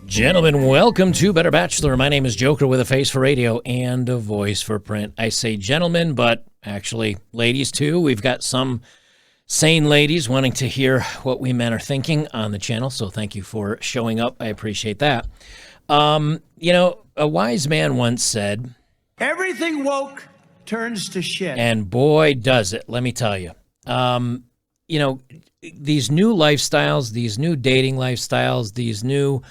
Gentlemen, welcome to Better Bachelor. My name is Joker with a face for radio and a voice for print. I say gentlemen, but actually ladies too. We've got some sane ladies wanting to hear what we men are thinking on the channel, so thank you for showing up. I appreciate that. A wise man once said, everything woke turns to shit. And boy, does it, let me tell you. These new lifestyles, these new dating lifestyles, these new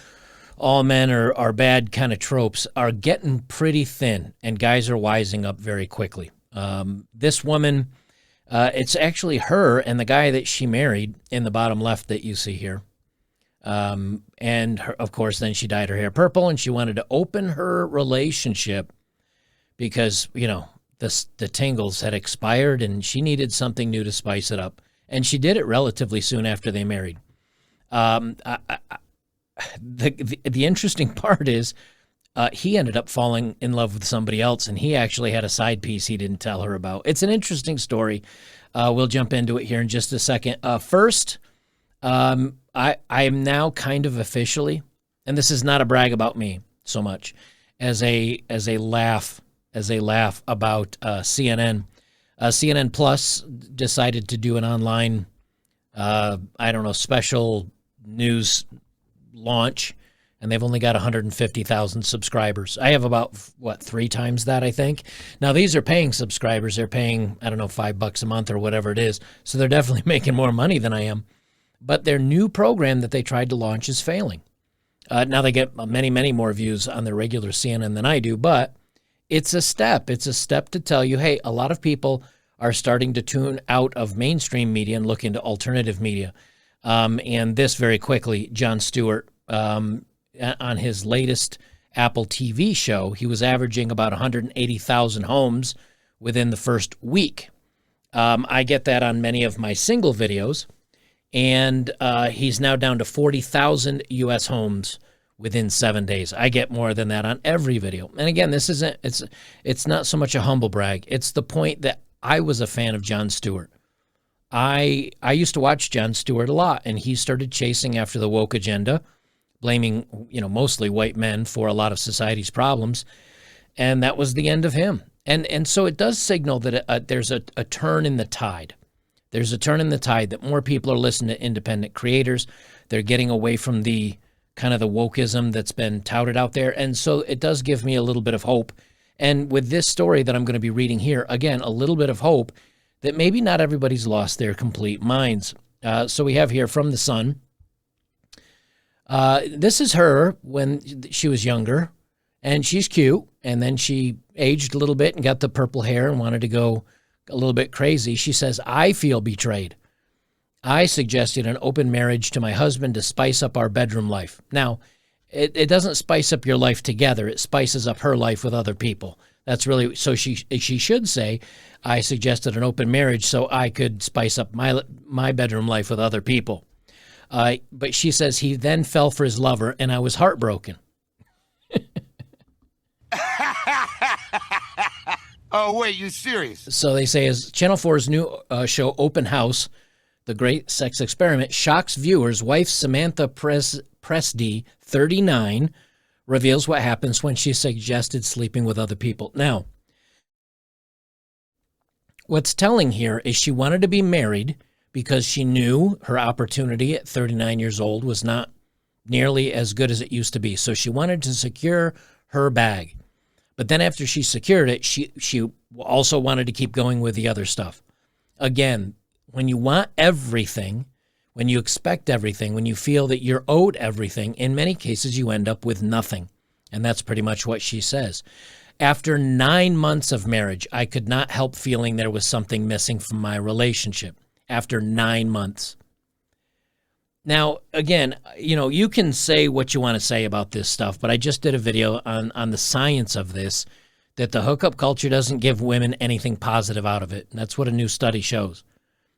all men are bad kind of tropes are getting pretty thin, and guys are wising up very quickly. This woman, it's actually her and the guy that she married in the bottom left that you see here. And her, of course, then she dyed her hair purple, and she wanted to open her relationship because, the tingles had expired and she needed something new to spice it up. And she did it relatively soon after they married. The interesting part is he ended up falling in love with somebody else, and he actually had a side piece he didn't tell her about. It's an interesting story. We'll jump into it here in just a second. First, I am now kind of officially, and this is not a brag about me so much as a laugh about CNN. CNN Plus decided to do an online, special news launch, and they've only got 150,000 subscribers. I have about, 3 times that, I think. Now, these are paying subscribers. They're paying, $5 a month or whatever it is, so they're definitely making more money than I am. But their new program that they tried to launch is failing. Now they get many, many more views on their regular CNN than I do, but it's a step. It's a step to tell you, hey, a lot of people are starting to tune out of mainstream media and look into alternative media. And this very quickly, Jon Stewart, on his latest Apple TV show, he was averaging about 180,000 homes within the first week. I get that on many of my single videos, and he's now down to 40,000 U.S. homes within 7 days. I get more than that on every video. And again, it's not so much a humble brag. It's the point that I was a fan of Jon Stewart. I used to watch Jon Stewart a lot, and he started chasing after the woke agenda, blaming, mostly white men for a lot of society's problems, and that was the end of him. And so it does signal that there's a turn in the tide. There's a turn in the tide that more people are listening to independent creators. They're getting away from the kind of the wokeism that's been touted out there, and so it does give me a little bit of hope. And with this story that I'm going to be reading here, again, a little bit of hope that maybe not everybody's lost their complete minds. So we have here from The Sun. This is her when she was younger, and she's cute, and then she aged a little bit and got the purple hair and wanted to go a little bit crazy. She says, I feel betrayed. I suggested an open marriage to my husband to spice up our bedroom life. Now, it doesn't spice up your life together. It spices up her life with other people. That's really, so she should say, I suggested an open marriage so I could spice up my bedroom life with other people. But she says he then fell for his lover, and I was heartbroken. Oh, wait, you serious? So they say as Channel 4's new show Open House, The Great Sex Experiment, shocks viewers, wife Samantha Presdy, 39, reveals what happens when she suggested sleeping with other people. Now, what's telling here is she wanted to be married because she knew her opportunity at 39 years old was not nearly as good as it used to be. So she wanted to secure her bag. But then after she secured it, she also wanted to keep going with the other stuff. Again, when you want everything, when you expect everything, when you feel that you're owed everything, in many cases you end up with nothing. And that's pretty much what she says. After 9 months of marriage, I could not help feeling there was something missing from my relationship. After 9 months. Now, again, you can say what you want to say about this stuff, but I just did a video on the science of this, that the hookup culture doesn't give women anything positive out of it. And that's what a new study shows.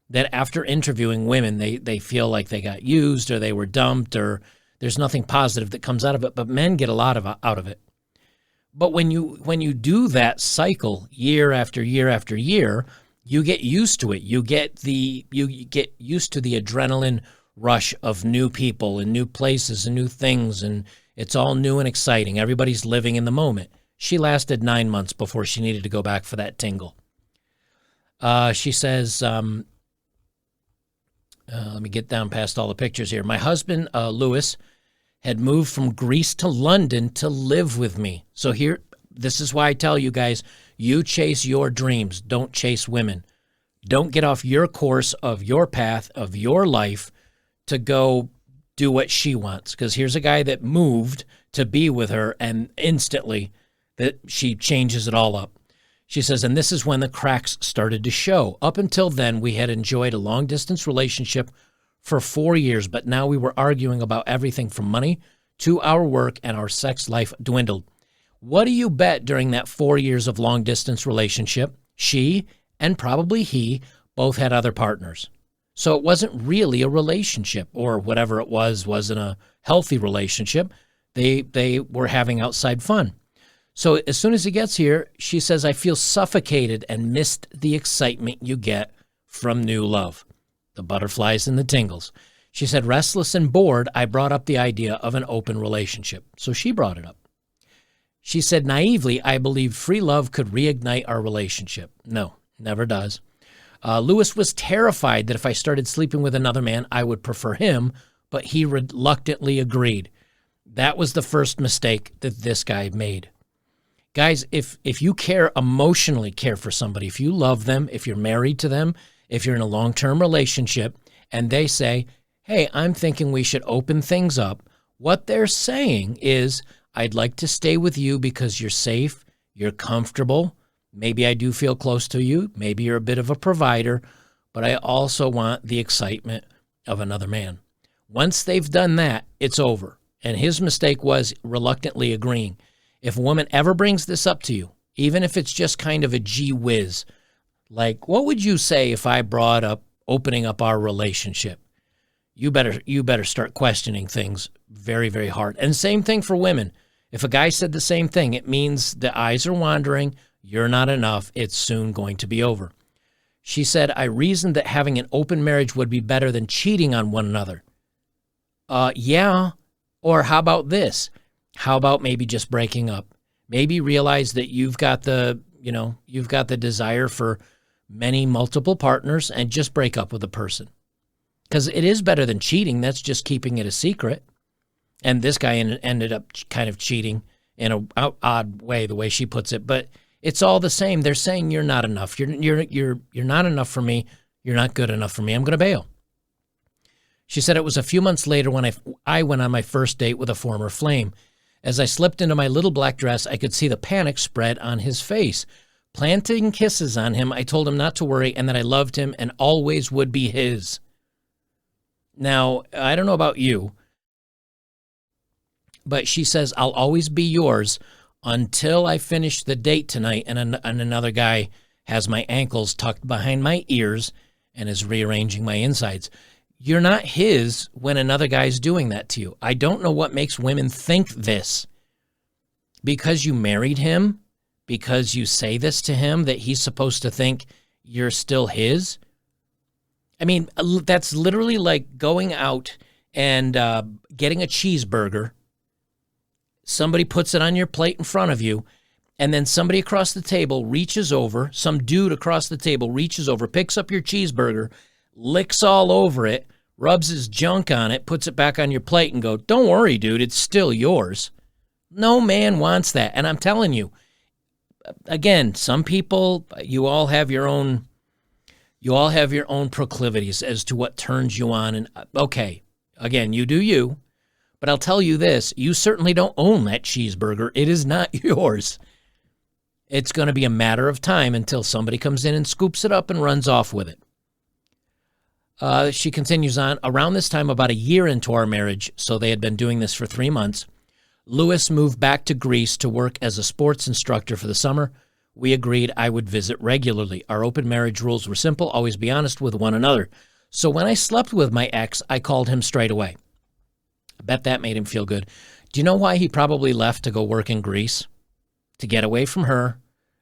That after interviewing women, they feel like they got used or they were dumped or there's nothing positive that comes out of it, but men get a lot out of it. But when you do that cycle year after year after year, you get used to it. You get used to the adrenaline rush of new people and new places and new things and It's all new and exciting. Everybody's living in the moment. She lasted 9 months before she needed to go back for that tingle. She says, let me get down past all the pictures here. My husband, Lewis, had moved from Greece to London to live with me. So here, this is why I tell you guys, you chase your dreams. Don't chase women. Don't get off your course of your path of your life to go do what she wants. Because here's a guy that moved to be with her, and instantly that she changes it all up. She says, and this is when the cracks started to show. Up until then, we had enjoyed a long-distance relationship for 4 years, but now we were arguing about everything from money to our work, and our sex life dwindled. What do you bet during that 4 years of long-distance relationship, she and probably he both had other partners? So it wasn't really a relationship, or whatever it wasn't a healthy relationship. They were having outside fun. So as soon as he gets here, she says, I feel suffocated and missed the excitement you get from new love. The butterflies and the tingles. She said, restless and bored, I brought up the idea of an open relationship. So she brought it up. She said, naively, I believed free love could reignite our relationship. No, never does. Lewis was terrified that if I started sleeping with another man, I would prefer him, but he reluctantly agreed. That was the first mistake that this guy made. Guys, if you emotionally care for somebody, if you love them, if you're married to them, if you're in a long-term relationship, and they say, hey, I'm thinking we should open things up, what they're saying is, I'd like to stay with you because you're safe, you're comfortable, maybe I do feel close to you, maybe you're a bit of a provider, but I also want the excitement of another man. Once they've done that, it's over. And his mistake was reluctantly agreeing. If a woman ever brings this up to you, even if it's just kind of a gee whiz, like, what would you say if I brought up opening up our relationship? You better start questioning things very, very hard. And same thing for women. If a guy said the same thing, it means the eyes are wandering, you're not enough, it's soon going to be over. She said, I reasoned that having an open marriage would be better than cheating on one another. Yeah. Or how about this? How about maybe just breaking up? Maybe realize that you've got the desire for multiple partners, and just break up with a person. Because it is better than cheating. That's just keeping it a secret. And this guy ended up kind of cheating in an odd way, the way she puts it. But it's all the same. They're saying you're not enough. You're not enough for me. You're not good enough for me. I'm going to bail. She said it was a few months later when I went on my first date with a former flame. As I slipped into my little black dress, I could see the panic spread on his face. Planting kisses on him, I told him not to worry and that I loved him and always would be his. Now, I don't know about you, but she says, I'll always be yours until I finish the date tonight and another guy has my ankles tucked behind my ears and is rearranging my insides. You're not his when another guy's doing that to you. I don't know what makes women think this. Because you married him, because you say this to him, that he's supposed to think you're still his. I mean, that's literally like going out and getting a cheeseburger. Somebody puts it on your plate in front of you, and then somebody across the table reaches over, some dude across the table reaches over, picks up your cheeseburger, licks all over it, rubs his junk on it, puts it back on your plate and go, don't worry, dude, it's still yours. No man wants that. And I'm telling you, again, some people, you all have your own proclivities as to what turns you on. And okay, again, you do you, but I'll tell you this, you certainly don't own that cheeseburger. It is not yours. It's going to be a matter of time until somebody comes in and scoops it up and runs off with it. She continues on, around this time, about a year into our marriage, so they had been doing this for 3 months, Lewis moved back to Greece to work as a sports instructor for the summer. We agreed I would visit regularly. Our open marriage rules were simple, always be honest with one another. So when I slept with my ex, I called him straight away. I bet that made him feel good. Do you know why he probably left to go work in Greece? To get away from her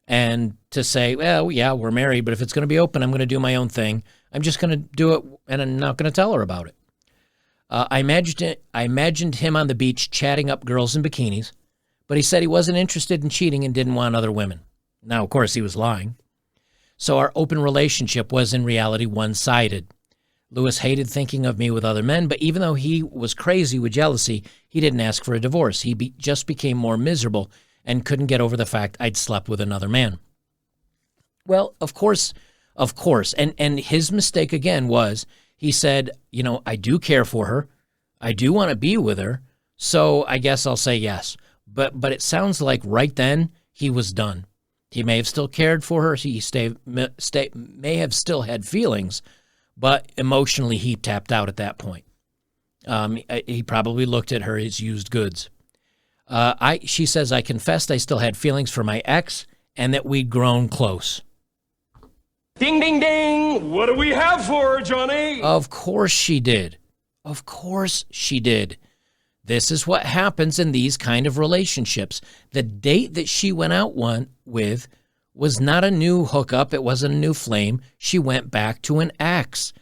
and to say, well, yeah, we're married, but if it's going to be open, I'm going to do my own thing. I'm just going to do it, and I'm not going to tell her about it. I imagined him on the beach chatting up girls in bikinis, but he said he wasn't interested in cheating and didn't want other women. Now, of course, he was lying. So our open relationship was in reality one-sided. Lewis hated thinking of me with other men, but even though he was crazy with jealousy, he didn't ask for a divorce. He just became more miserable and couldn't get over the fact I'd slept with another man. Well, of course. And his mistake again was he said, I do care for her. I do want to be with her. So I guess I'll say yes. But it sounds like right then he was done. He may have still cared for her. He may have still had feelings, but emotionally he tapped out at that point. He probably looked at her as used goods. She says, I confessed I still had feelings for my ex and that we'd grown close. Ding, ding, ding. What do we have for her, Johnny? Of course she did. Of course she did. This is what happens in these kind of relationships. The date that she went out with was not a new hookup. It wasn't a new flame. She went back to an ex,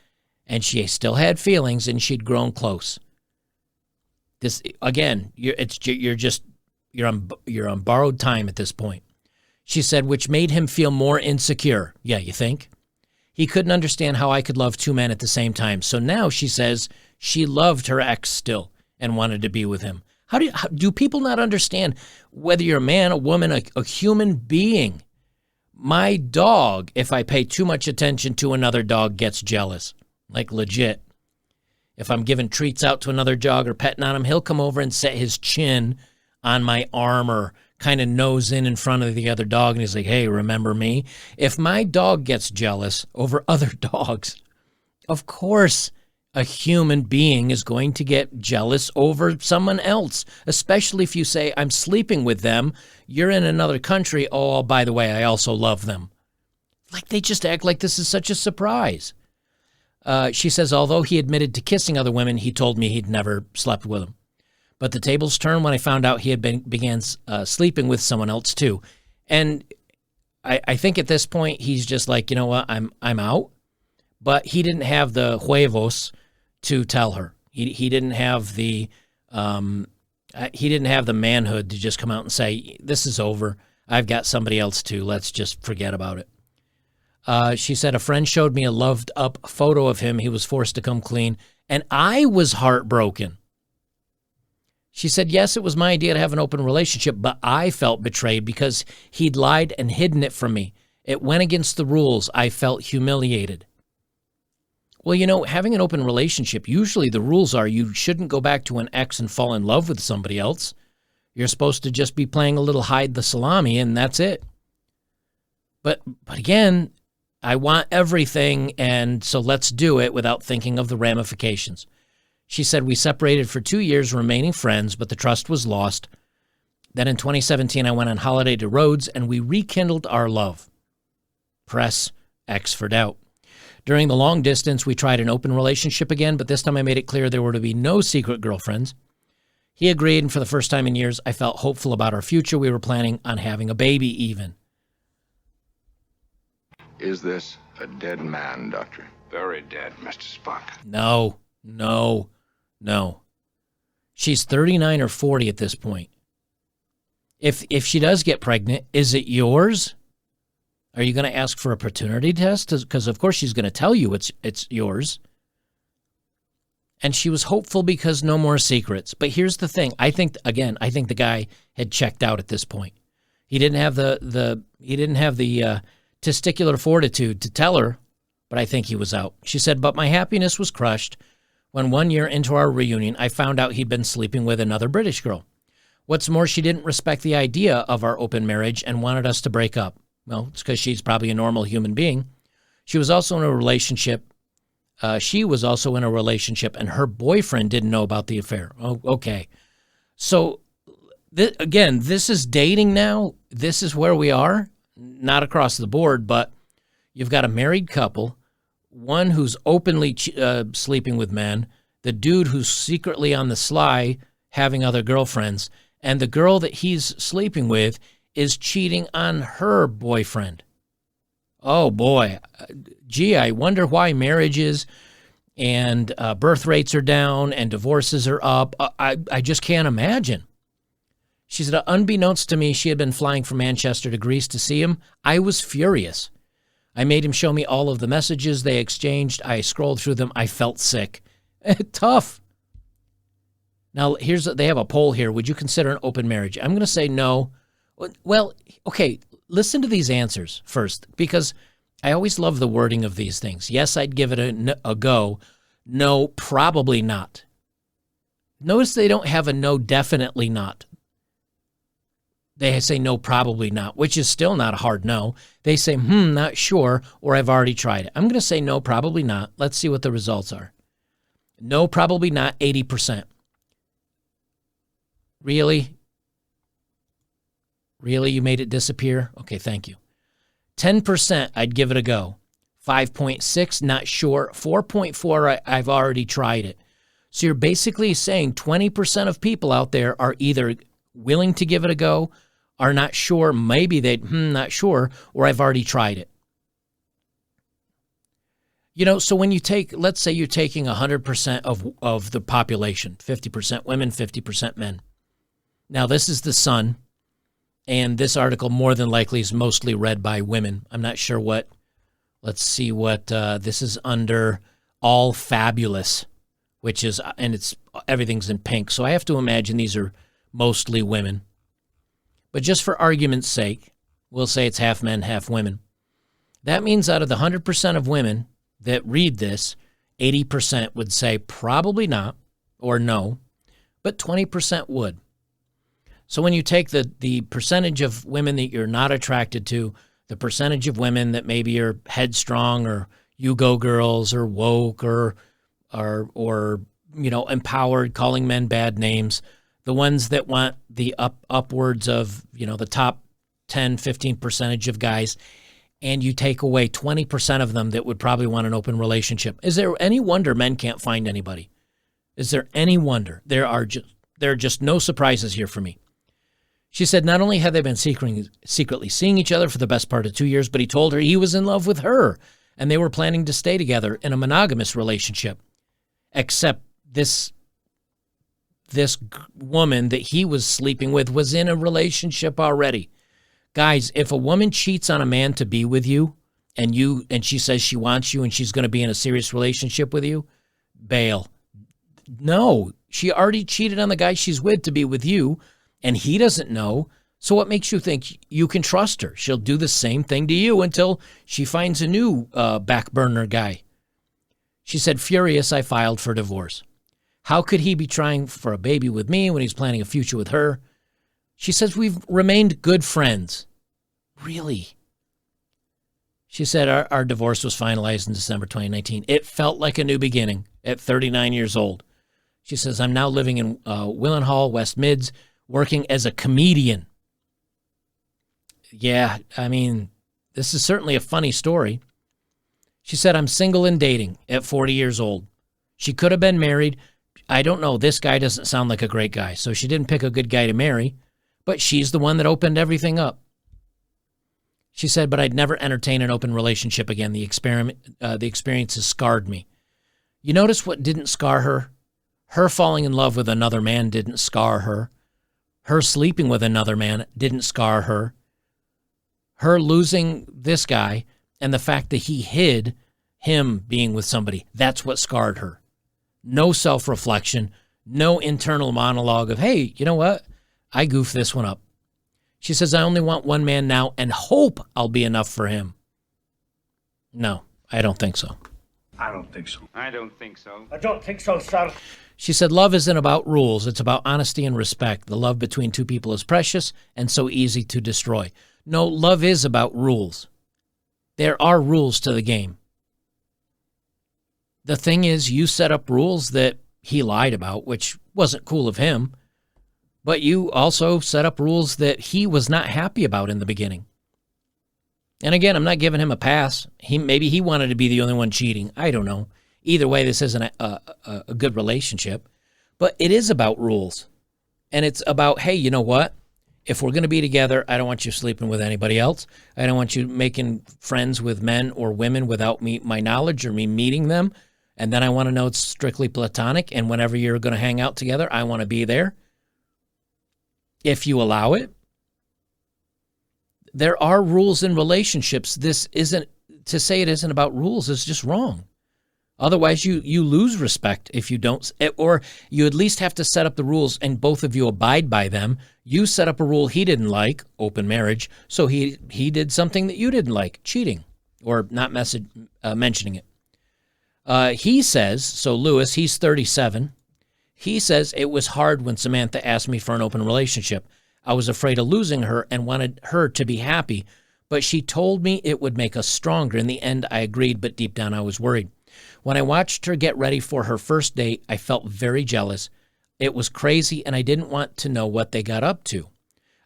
and she still had feelings, and she'd grown close. This again, you're on borrowed time at this point. She said, which made him feel more insecure. Yeah, you think? He couldn't understand how I could love two men at the same time. So now she says she loved her ex still and wanted to be with him. How do people not understand whether you're a man, a woman, a human being? My dog, if I pay too much attention to another dog, gets jealous. Like legit. If I'm giving treats out to another dog or petting on him, he'll come over and set his chin on my arm or kind of nose in front of the other dog, and he's like, hey, remember me? If my dog gets jealous over other dogs, of course a human being is going to get jealous over someone else, especially if you say, I'm sleeping with them, you're in another country, oh, by the way, I also love them. Like they just act like this is such a surprise. She says, although he admitted to kissing other women, he told me he'd never slept with them. But the tables turned when I found out he had began sleeping with someone else too. And I think at this point he's just like, you know what, I'm out. But he didn't have the huevos to tell her. He didn't have the manhood to just come out and say, this is over. I've got somebody else too. Let's just forget about it. She said a friend showed me a loved up photo of him. He was forced to come clean, and I was heartbroken. She said, yes, it was my idea to have an open relationship, but I felt betrayed because he'd lied and hidden it from me. It went against the rules. I felt humiliated. Well, you know, having an open relationship, usually the rules are you shouldn't go back to an ex and fall in love with somebody else. You're supposed to just be playing a little hide the salami, and that's it. But again, I want everything, and so let's do it without thinking of the ramifications. She said, we separated for 2 years, remaining friends, but the trust was lost. Then in 2017, I went on holiday to Rhodes, and we rekindled our love. Press X for doubt. During the long distance, we tried an open relationship again, but this time I made it clear there were to be no secret girlfriends. He agreed, and for the first time in years, I felt hopeful about our future. We were planning on having a baby even. Is this a dead man, Doctor? Very dead, Mr. Spock. No. She's 39 or 40 at this point. If she does get pregnant, is it yours? Are you going to ask for a paternity test? Because, of course, she's going to tell you it's yours. And she was hopeful because no more secrets. But here's the thing. I think the guy had checked out at this point. He didn't have the testicular fortitude to tell her, but I think he was out. She said, but my happiness was crushed when 1 year into our reunion, I found out he'd been sleeping with another British girl. What's more, she didn't respect the idea of our open marriage and wanted us to break up. Well, it's because she's probably a normal human being. She was also in a relationship. And her boyfriend didn't know about the affair. Oh, okay. So, again, this is dating now. This is where we are. Not across the board, but you've got a married couple, one who's openly sleeping with men, the dude who's secretly on the sly having other girlfriends, and the girl that he's sleeping with is cheating on her boyfriend. Oh, boy. Gee, I wonder why marriages and birth rates are down and divorces are up. I just can't imagine. She said, unbeknownst to me, she had been flying from Manchester to Greece to see him. I was furious. I made him show me all of the messages they exchanged. I scrolled through them. I felt sick. Tough. Now, they have a poll here. Would you consider an open marriage? I'm going to say no. Well, okay, listen to these answers first, because I always love the wording of these things. Yes, I'd give it a go. No, probably not. Notice they don't have a no, definitely not. They say no, probably not, which is still not a hard no. They say, not sure, or I've already tried it. I'm going to say no, probably not. Let's see what the results are. No, probably not, 80%. Really? Really? You made it disappear? Okay, thank you. 10%, I'd give it a go. 5.6, not sure. 4.4, I've already tried it. So you're basically saying 20% of people out there are either willing to give it a go, are not sure, maybe not sure, or I've already tried it. You know, so when you take, let's say you're taking 100% of the population, 50% women, 50% men. Now, this is the Sun, and this article more than likely is mostly read by women. I'm not sure what, let's see what, this is under All Fabulous, which is, and everything's in pink. So I have to imagine these are mostly women. But just for argument's sake, we'll say it's half men, half women. That means out of the 100% of women that read this, 80% would say probably not or no, but 20% would. So when you take the percentage of women that you're not attracted to, the percentage of women that maybe are headstrong or you go girls or woke or you know, empowered, calling men bad names, the ones that want the upwards of, you know, the top 10, 15% of guys, and you take away 20% of them that would probably want an open relationship. Is there any wonder men can't find anybody? Is there any wonder? There are just no surprises here for me. She said not only had they been secretly seeing each other for the best part of 2 years, but he told her he was in love with her, and they were planning to stay together in a monogamous relationship. Except this woman that he was sleeping with was in a relationship already. Guys, if a woman cheats on a man to be with you, and she says she wants you and she's going to be in a serious relationship with you, bail. No, she already cheated on the guy she's with to be with you, and he doesn't know. So what makes you think you can trust her? She'll do the same thing to you until she finds a new back burner guy. She said, furious, I filed for divorce. How could he be trying for a baby with me when he's planning a future with her? She says, we've remained good friends. Really? She said, our divorce was finalized in December 2019. It felt like a new beginning at 39 years old. She says, I'm now living in Willenhall, West Mids, working as a comedian. Yeah, I mean, this is certainly a funny story. She said, I'm single and dating at 40 years old. She could have been married. I don't know. This guy doesn't sound like a great guy. So she didn't pick a good guy to marry, but she's the one that opened everything up. She said, but I'd never entertain an open relationship again. The experience has scarred me. You notice what didn't scar her? Her falling in love with another man didn't scar her. Her sleeping with another man didn't scar her. Her losing this guy and the fact that he hid him being with somebody, that's what scarred her. No self-reflection, no internal monologue of, hey, you know what? I goofed this one up. She says, I only want one man now and hope I'll be enough for him. No, I don't think so. I don't think so. I don't think so. I don't think so, sir. She said, love isn't about rules. It's about honesty and respect. The love between two people is precious and so easy to destroy. No, love is about rules. There are rules to the game. The thing is, you set up rules that he lied about, which wasn't cool of him, but you also set up rules that he was not happy about in the beginning. And again, I'm not giving him a pass. Maybe he wanted to be the only one cheating. I don't know. Either way, this isn't a good relationship, but it is about rules. And it's about, hey, you know what? If we're going to be together, I don't want you sleeping with anybody else. I don't want you making friends with men or women without my knowledge or me meeting them. And then I want to know it's strictly platonic, and whenever you're going to hang out together, I want to be there. If you allow it. There are rules in relationships. This isn't, to say it isn't about rules is just wrong. Otherwise, you lose respect if you don't, or you at least have to set up the rules and both of you abide by them. You set up a rule he didn't like, open marriage, so he did something that you didn't like, cheating, or not mentioning it. He says, so Lewis, he's 37. He says, it was hard when Samantha asked me for an open relationship. I was afraid of losing her and wanted her to be happy, but she told me it would make us stronger. In the end, I agreed, but deep down I was worried. When I watched her get ready for her first date, I felt very jealous. It was crazy, and I didn't want to know what they got up to.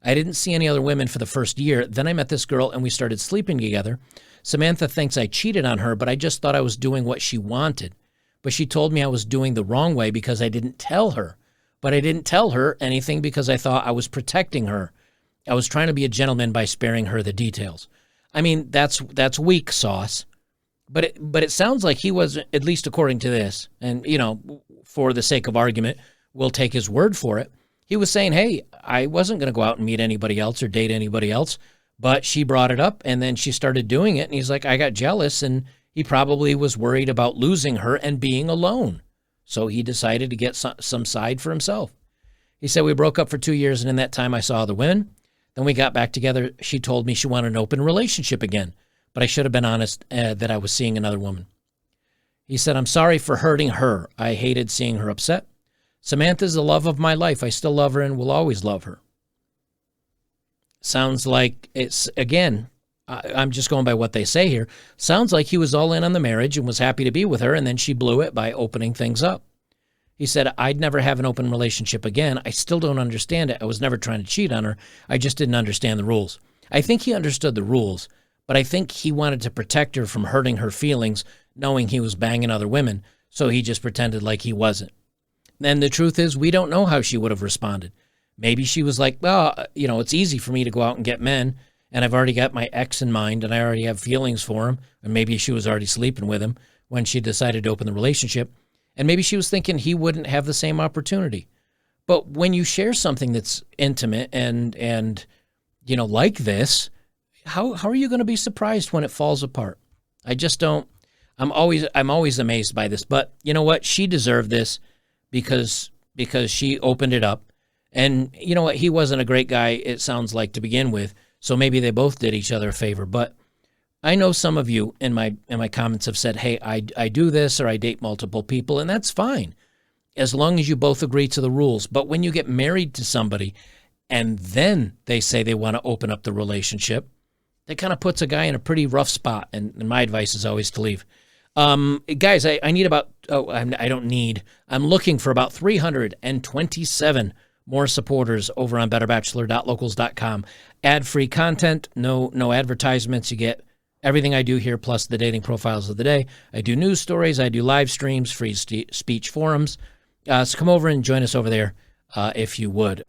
I didn't see any other women for the first year. Then I met this girl, and we started sleeping together. Samantha thinks I cheated on her, but I just thought I was doing what she wanted. But she told me I was doing the wrong way because I didn't tell her. But I didn't tell her anything because I thought I was protecting her. I was trying to be a gentleman by sparing her the details. I mean, that's weak sauce. But it sounds like he was, at least according to this, and, you know, for the sake of argument, we'll take his word for it. He was saying, hey, I wasn't going to go out and meet anybody else or date anybody else, but she brought it up, and then she started doing it, and he's like, I got jealous, and he probably was worried about losing her and being alone. So he decided to get some side for himself. He said, we broke up for 2 years, and in that time I saw other women. Then we got back together. She told me she wanted an open relationship again, but I should have been honest that I was seeing another woman. He said, I'm sorry for hurting her. I hated seeing her upset. Samantha's the love of my life. I still love her and will always love her. Sounds like it's, again, I'm just going by what they say here. Sounds like he was all in on the marriage and was happy to be with her, and then she blew it by opening things up. He said, I'd never have an open relationship again. I still don't understand it. I was never trying to cheat on her. I just didn't understand the rules. I think he understood the rules, but I think he wanted to protect her from hurting her feelings, knowing he was banging other women, so he just pretended like he wasn't. And the truth is, we don't know how she would have responded. Maybe she was like, well, you know, it's easy for me to go out and get men, and I've already got my ex in mind, and I already have feelings for him, and maybe she was already sleeping with him when she decided to open the relationship, and maybe she was thinking he wouldn't have the same opportunity. But when you share something that's intimate and you know, like this, how are you going to be surprised when it falls apart? I just don't. I'm always amazed by this. But you know what? She deserved this because she opened it up. And you know what? He wasn't a great guy, it sounds like, to begin with. So maybe they both did each other a favor. But I know some of you in my comments have said, hey, I do this or I date multiple people, and that's fine as long as you both agree to the rules. But when you get married to somebody and then they say they want to open up the relationship, that kind of puts a guy in a pretty rough spot. And my advice is always to leave. Guys, I need about, I'm looking for about 327 more supporters over on betterbachelor.locals.com. Ad-free content, no advertisements. You get everything I do here, plus the dating profiles of the day. I do news stories. I do live streams, free speech forums. So come over and join us over there if you would.